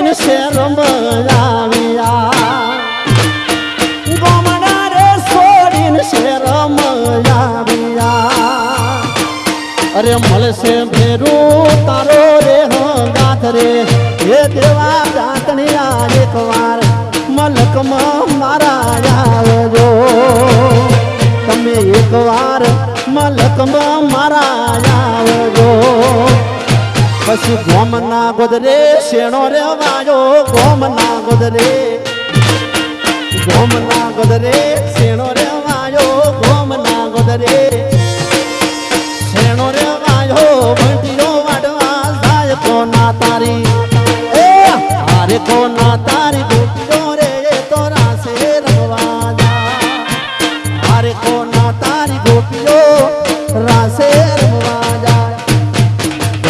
છોડીને શેરમાં આવ્યા ગોમડા રે છોડીને શેરમાં આવ્યા અરે મળશે ભેરું તારો રે હંગાથ રે હે દેવા જાતણિયા એકવાર મલકમાં મારા આવજો તમે એકવાર મલકમાં મારા આવજો પછી ગોમના ગોદરે શેણો રે વાજો ગોમના ગોદરે શેણો રે વાજો ગોમના ગોદરે